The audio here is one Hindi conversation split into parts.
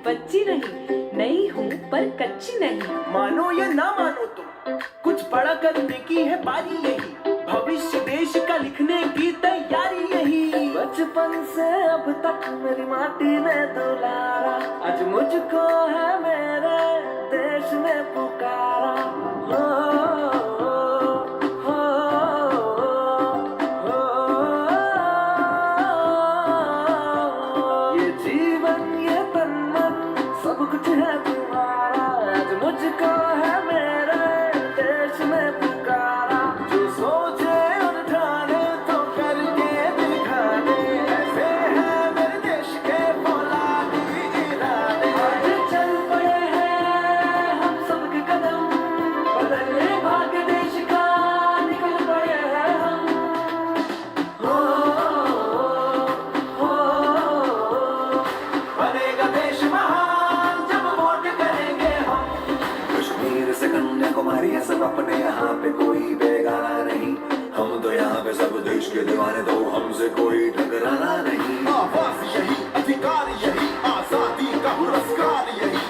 बच्ची नहीं, नई हूँ पर कच्ची नहीं। मानो या ना मानो तुम, कुछ बड़ा करने की है बारी यही। भविष्य देश का लिखने की तैयारी यही। बचपन से अब तक मेरी माटी ने दुलारा, आज मुझको है मेरे देश ने पुकारा। हो, हो, हो, ये जीवन ये तन मन सब कुछ है तुम्हारा, आज मुझको है मेरे देश ने पुकारा। जो सोचे और ठाने तो करके दिखाने, ऐसे है मेरे देश के फौलादी इरादे। आज चल पड़े हैं हम सबके कदम, बदलने भाग्य देश का निकल पड़े हैं हम। हो, हो, बनेगा देश महान जब वोट करेंगे हम। कश्मीर से कन्याकुमारी है सब अपने, यहाँ पे कोई बेगाना नहीं। हम तो यहाँ पे सब देश के दीवाने, तो हमसे कोई टकराना नहीं। आवाज यही, अधिकार यही, आजादी का पुरस्कार यही,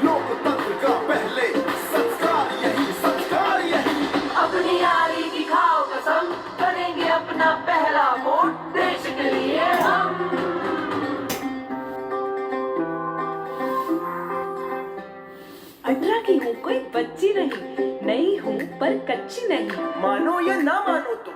लोकतंत्र का पहले संस्कार यही, संस्कार यही। अपनी यारी की खाओ कसम, करेंगे अपना पहला वोट देश के लिए हम। अठारह की हूँ कोई बच्ची नहीं, नई हूँ पर कच्ची नहीं। मानो या ना मानो तुम,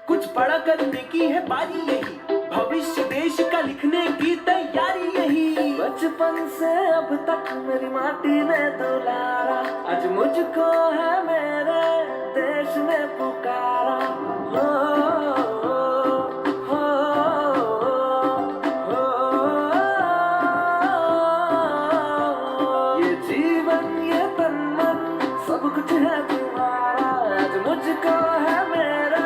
कुछ बड़ा करने की है बारी यही। भविष्य देश का लिखने की तैयारी यही। बचपन से अब तक मेरी माटी ने दुलारा, आज मुझको है मेरे देश ने पुकारा। हो, हो, हो, ये जीवन ये तन मन सब कुछ है तुम्हारा, आज मुझको है मेरे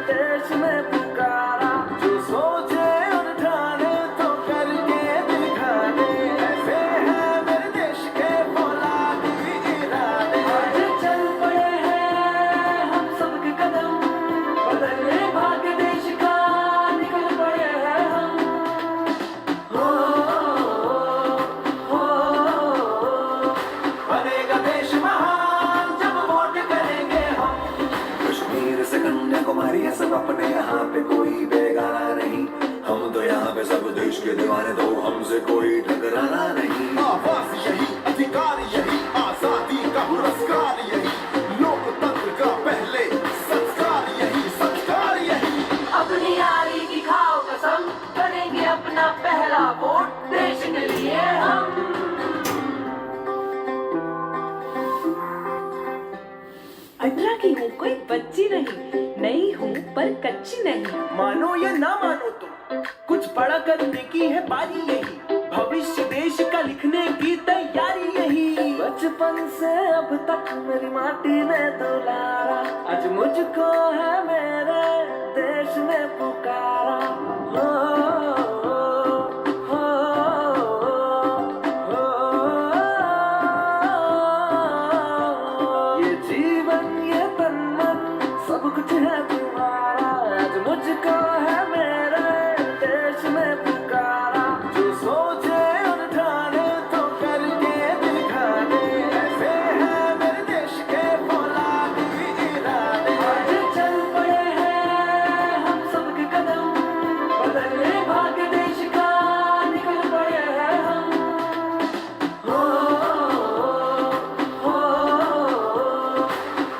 देश ने पुकारा। जो सोचे और ठाने तो करके दिखाने, ऐसे है मेरे देश के फौलादी इरादे। आज चल पड़े हैं हम सबके कदम, बदलने भाग्य देश का निकल पड़े हैं हम। हो, हो, बनेगा देश महान जब वोट करेंगे हम। कश्मीर से कन्याकुमारी है सब अपने, यहाँ पे कोई बेगाना नहीं। हम तो यहाँ पे सब देश के दीवाने, तो हमसे कोई टकराना नहीं। आवाज यही, अधिकार यही, आजादी का पुरस्कार यही, लोकतंत्र का पहले संस्कार यही, संस्कार यही। अपनी यारी की खाओ कसम, करेंगे अपना पहला वोट देश के लिए हम। अठारह की हूँ कोई बच्ची नहीं, नई हूँ पर कच्ची नहीं। मानो या ना मानो तुम, कुछ बड़ा करने की है बारी यही। भविष्य देश का लिखने की तैयारी यही। बचपन से अब तक मेरी माटी ने दुलारा, आज मुझको है मेरे देश ने पुकारा। हो, हो, हो, ये जीवन ये तन मन सब कुछ है तुम्हारा, आज मुझको है मेरे देश ने पुकारा। जो सोचे और ठाने तो करके दिखाने, ऐसे है मेरे देश के फौलादी इरादे। आज चल पड़े हैं हम सबके कदम, बदलने भाग्य देश का निकल पड़े हैं हम। हो, हो,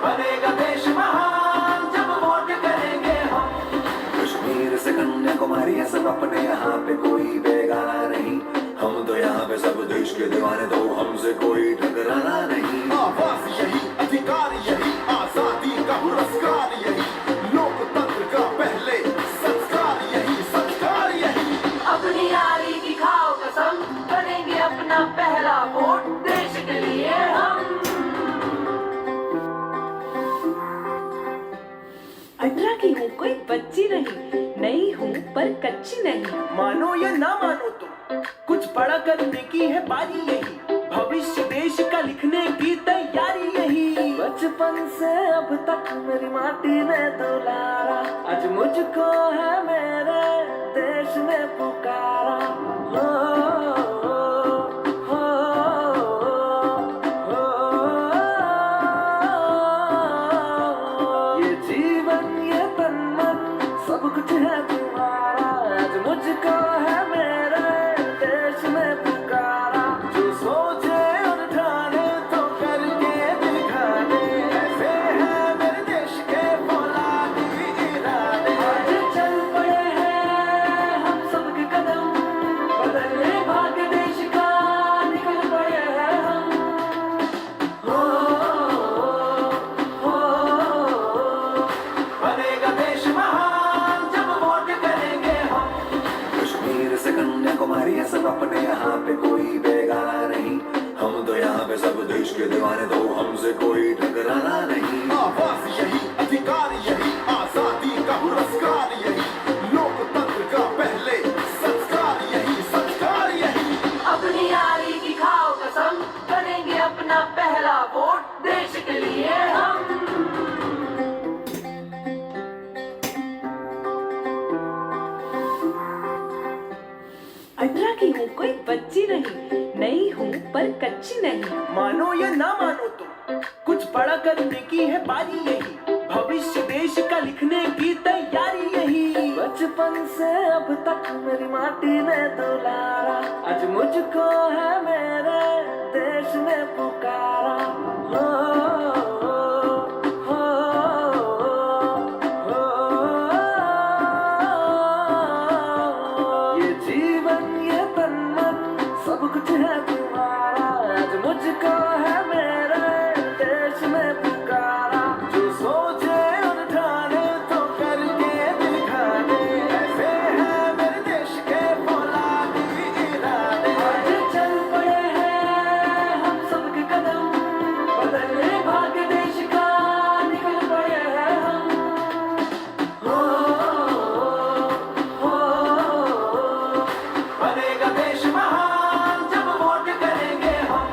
बनेगा देश महान जब वोट करेंगे हम। कश्मीर से कन्याकुमारी है सब अपने, यहाँ पे कोई बेगाना नहीं। हम तो यहाँ पे सब देश के दीवाने, तो हमसे कोई टकराना नहीं। आवाज यही, अधिकार यही, आजादी का पुरस्कार यही, लोकतंत्र का पहले संस्कार यही, संस्कार यही। अपनी यारी की खाओ कसम, करेंगे अपना पहला वोट देश के लिए हम। अठारह की हूँ कोई बच्ची नहीं, नई हूँ पर कच्ची नहीं। मानो या ना मानो तुम, कुछ बड़ा करने की है बारी यही। भविष्य देश का लिखने की तैयारी यही। बचपन से अब तक मेरी माटी ने दुलारा, आज मुझको है मेरे देश ने पुकारा। हो, हो, दीवाने दो हमसे कोई टकराना नहीं। आवाज यही, अधिकार यही, आजादी का पुरस्कार यही, लोकतंत्र का पहले संस्कार यही, संस्कार यही। अपनी यारी की खाओ कसम, करेंगे अपना पहला वोट देश के लिए हम। अठारह की हूँ कोई बच्ची नहीं हूँ पर कच्ची नहीं। मानो या ना मानो तुम, कुछ बड़ा करने की है बारी यही, भविष्य देश का लिखने की तैयारी यही। बचपन से अब तक मेरी माटी ने दुलारा, आज मुझको है मेरे देश ने पुकारा। हो, हो, हो, ये जीवन ये तन मन सब कुछ है तुम्हारा, आज मुझको है मेरे देश ने पुकारा। जो सोचे और ठाने तो करके दिखाने, ऐसे हैं मेरे देश के फौलादी इरादे। आज चल पड़े हैं हम सबके कदम, बदलने भाग्य देश का निकल पड़े हैं हम। हो, हो, बनेगा देश महान जब वोट करेंगे हम।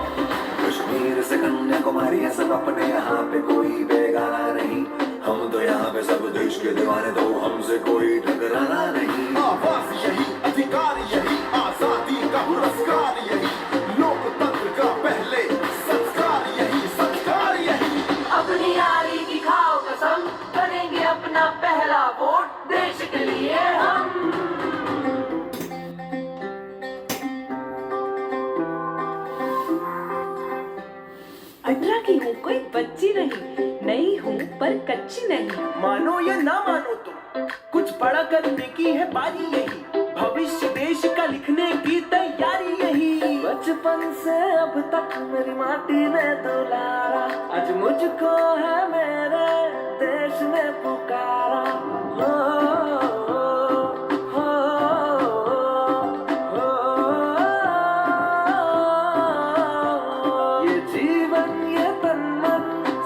कश्मीर से कन्याकुमारी है सब अपने, यहाँ पे कोई बेगाना नहीं। हम तो यहाँ पे सब देश के दीवाने दो हमसे कोई टकराना नहीं। आवाज यही, अधिकार यही, आजादी का पुरस्कार यही, लोकतंत्र का पहले संस्कार यही, संस्कार यही। अपनी यारी की खाओ कसम, करेंगे अपना पहला वोट देश के लिए हम। अठारह की हूँ कोई बच्ची नहीं हूँ पर कच्ची नहीं। मानो या ना मानो तुम, कुछ बड़ा करने की है बारी यही, भविष्य देश का लिखने की तैयारी यही। बचपन से अब तक मेरी माटी ने दुलारा, आज मुझको है मेरे देश ने पुकारा। हो, हो, हो, ये जीवन ये तन मन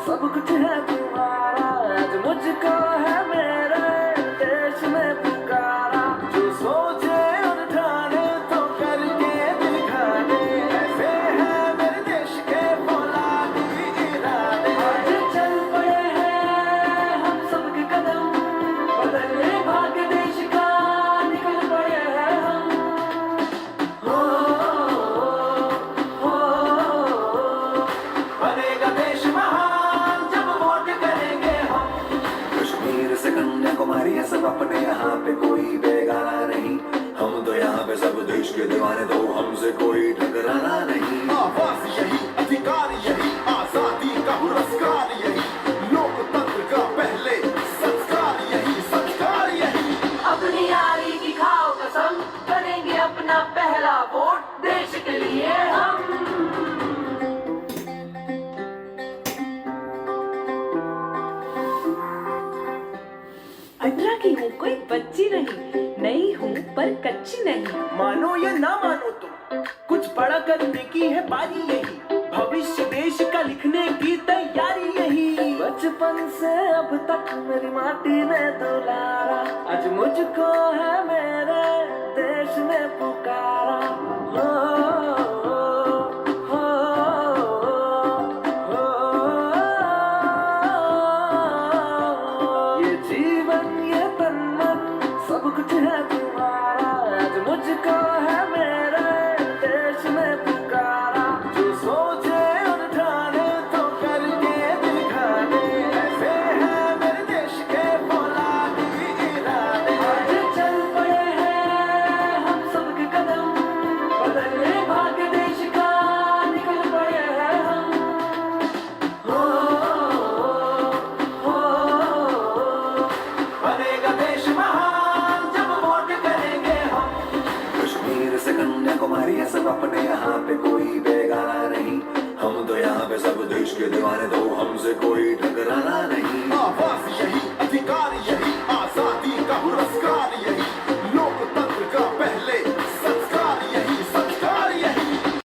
सब कुछ है तुम्हारा, आज मुझको है मेरे देश ने पुकारा। जो सोचे और ठाने तो करके दिखाने, ऐसे हैं मेरे देश के फौलादी इरादे। आज चल पड़े हैं हम सबके कदम, बदलने भाग्य देश का निकल पड़े हैं हम। हो, हो, बनेगा देश महान जब वोट करेंगे हम। कश्मीर से कन्याकुमारी है सब अपने, यहाँ पे कोई बेगाना नहीं। हम तो यहाँ पे सब देश के दीवाने दो हमसे कोई टकराना नहीं। आवाज यही, अधिकार यही, आजादी का पुरस्कार यही, लोकतंत्र का पहले संस्कार यही, संस्कार यही। अपनी यारी की खाओ कसम, करेंगे अपना पहला वोट देश के लिए हम। अठारह की हूँ कोई बच्ची नहीं हूँ पर कच्ची नहीं। मानो या ना मानो तुम, कुछ बड़ा करने की है बारी यही, भविष्य देश का लिखने की तैयारी यही। बचपन से अब तक मेरी माटी ने दुलारा, आज मुझको है मेरे देश ने पुकारा। हो, हो, हो, ये जीवन ये तन मन सब कुछ है तुम्हारा, आज मुझको है मेरे देश ने पुकारा। जो सोचे और ठाने तो करके दिखाने, ऐसे हैं मेरे देश के फौलादी इरादे। आज चल पड़े हैं हम सबके कदम, बदलने भाग्य देश का निकल पड़े हैं हम। हो, हो, बनेगा देश महान जब वोट करेंगे हम। कश्मीर से कन्याकुमारी है सब अपने, यहाँ पे कोई बेगाना नहीं। हम तो यहाँ पे सब देश के दीवाने दो हमसे कोई टकराना नहीं। आवाज यही, अधिकार यही,